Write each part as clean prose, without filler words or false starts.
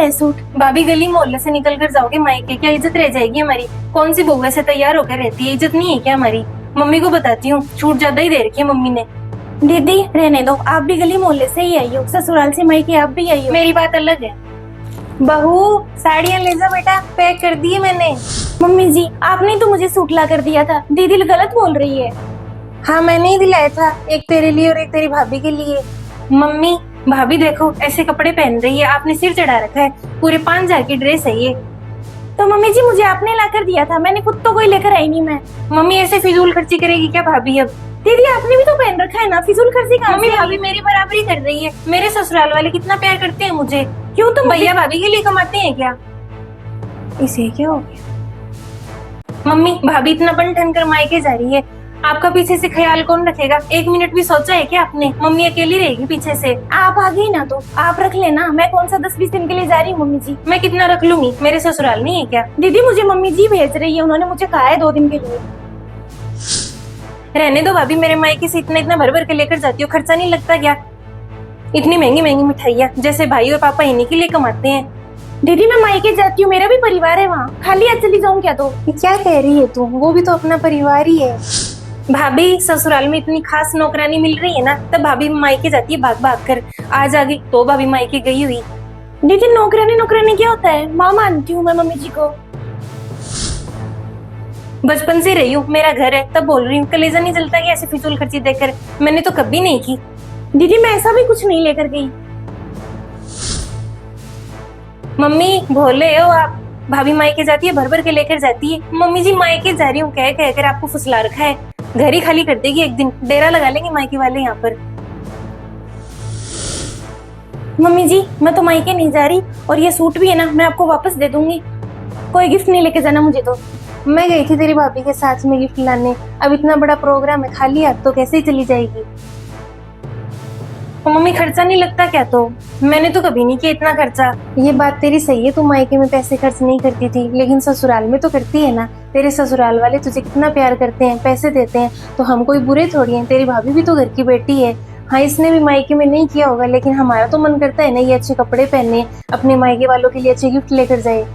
है सूट? भाभी गली मोहल्ले से निकल कर जाओगे मायके, क्या इज्जत रह जाएगी हमारी? कौन सी बहू से तैयार होकर रहती है, इज्जत नहीं है क्या हमारी? मम्मी को बताती हूँ, छूट ज्यादा ही दे रखी है मम्मी ने। दीदी रहने दो, आप भी गली मोहल्ले से ही आई हो, ससुराल से मायके आप भी आई हो। मेरी बात अलग है। बहू साड़ियाँ ले जा बेटा, पैक कर दी है मैंने। मम्मी जी आपने तो मुझे सूट ला कर दिया था, दीदी गलत बोल रही है। हाँ मैंने ही दिलाया था, एक तेरे लिए और एक तेरी भाभी के लिए। मम्मी भाभी देखो ऐसे कपड़े पहन रही है, आपने सिर चढ़ा रखा है, पूरे 5,000 की ड्रेस है ये। तो मम्मी जी मुझे आपने ला कर दिया था, मैंने खुद तो कोई लेकर आई नहीं। मैं मम्मी ऐसे फिजूल खर्ची करेगी क्या भाभी? अब दीदी आपने भी तो पहन रखा है ना, फिजूल खर्ची कहाँ मम्मी से भाभी आई? मेरी बराबरी कर रही है, मेरे ससुराल वाले कितना प्यार करते हैं मुझे। क्यों तुम भैया भाभी के लिए कमाते हैं क्या? इसे क्या हो गया? मम्मी भाभी इतना बन ठन कर मायके जा रही है, आपका पीछे से ख्याल कौन रखेगा? 1 मिनट भी सोचा है क्या आपने? मम्मी अकेली रहेगी पीछे से। आप आ गई ना तो आप रख लेना, मैं कौन सा 10-20 दिन के लिए जा रही हूँ मम्मी जी। मैं कितना रख लूंगी, मेरे ससुराल नहीं है क्या? दीदी मुझे मम्मी जी भेज रही है, उन्होंने मुझे कहा है 2 दिन के लिए। रहने दो भाभी, मेरे मायके से इतना इतना भर भर के लेकर जाती हो, खर्चा नहीं लगता क्या? इतनी महंगी महंगी मिठाइयाँ, जैसे भाई और पापा इन्हीं के लिए कमाते हैं। दीदी मैं मायके जाती हूँ, मेरा भी परिवार है वहाँ, खाली आज चली जाऊँ क्या? तो क्या कह रही है तू? वो भी तो अपना परिवार ही है। भाभी ससुराल में इतनी खास नौकरानी मिल रही है ना, तब भाभी मायके जाती है भाग भाग कर। आज आ गई तो भाभी मायके गई हुई। दीदी नौकरानी नौकरानी क्या होता है? माँ मानती हूँ मैं मम्मी जी को। बचपन से रही हूँ, मेरा घर है तब बोल रही हूँ। कलेजा नहीं जलता कि ऐसे फिजूल खर्ची देकर? मैंने तो कभी नहीं की। दीदी मैं ऐसा भी कुछ नहीं लेकर गई। मम्मी भोले हो आप, भाभी मायके जाती है भर भर के लेकर जाती है। मम्मी जी मायके जा रही हूँ कह कह कर आपको फुसला रखा है, घर ही खाली कर देगी एक दिन, डेरा लगा लेंगे मायके वाले यहाँ पर। मम्मी जी मैं तो मायके नहीं जा रही, और ये सूट भी है ना मैं आपको वापस दे दूंगी, कोई गिफ्ट नहीं लेके जाना मुझे। तो मैं गई थी तेरी भाभी के साथ में गिफ्ट लाने, अब इतना बड़ा प्रोग्राम है, खाली हाथ तो कैसे ही चली जाएगी? मम्मी खर्चा नहीं लगता क्या? तो मैंने तो कभी नहीं किया इतना खर्चा। ये बात तेरी सही है, तू मायके में पैसे खर्च नहीं करती थी, लेकिन ससुराल में तो करती है ना। तेरे ससुराल वाले तुझे कितना प्यार करते हैं, पैसे देते हैं, तो हम कोई बुरे थोड़ी हैं। तेरी भाभी भी तो घर की बेटी है। हाँ इसने भी मायके में नहीं किया होगा, लेकिन हमारा तो मन करता है ना ये अच्छे कपड़े पहने, अपने मायके वालों के लिए अच्छे गिफ्ट लेकर जाए।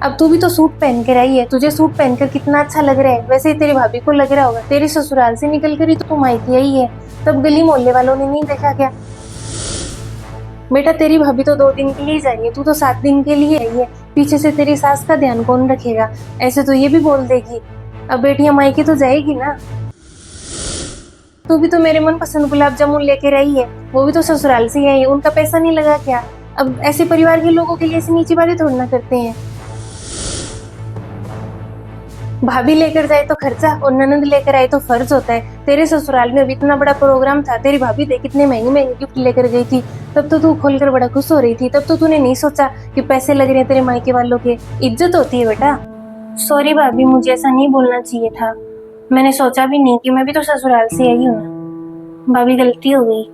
अब तू भी तो सूट पहन कर आई है, तुझे सूट पहनकर कितना अच्छा लग रहा है, वैसे ही तेरी भाभी को लग रहा होगा। तेरे ससुराल से निकल कर ही तो तू मायके आई है, तब गली मोहल्ले वालों ने नहीं देखा क्या? बेटा तेरी भाभी तो 2 दिन के लिए जा रही है, तू तो 7 दिन के लिए आई है, पीछे से तेरी सास का ध्यान कौन रखेगा? ऐसे तो ये भी बोल देगी अब बेटियां मायके तो जाएगी ना। तू भी तो मेरे मन पसंद गुलाब जामुन लेकर आई है, वो भी तो ससुराल से आई है, उनका पैसा नहीं लगा क्या? अब ऐसे परिवार के लोगों के लिए ऐसी नीची बातें थोड़ी ना करते हैं। भाभी लेकर जाए तो खर्चा, और ननद लेकर आए तो फर्ज होता है। तेरे ससुराल में अभी इतना बड़ा प्रोग्राम था, तेरी भाभी देख कितने महंगे महंगे गिफ्ट लेकर गई थी, तब तो तू खोलकर बड़ा खुश हो रही थी। तब तो तूने नहीं सोचा कि पैसे लग रहे हैं तेरे मायके वालों के, इज्जत होती है बेटा। सॉरी भाभी, मुझे ऐसा नहीं बोलना चाहिए था, मैंने सोचा भी नहीं कि मैं भी तो ससुराल से आई हूँ ना। भाभी गलती हो गई।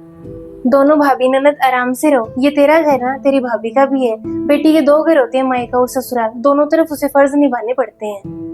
दोनों भाभी ननद आराम से रहो, ये तेरा घर ना, तेरी भाभी का भी है। बेटी के 2 घर होते हैं, मायका और ससुराल, दोनों तरफ उसे फर्ज निभाने पड़ते हैं।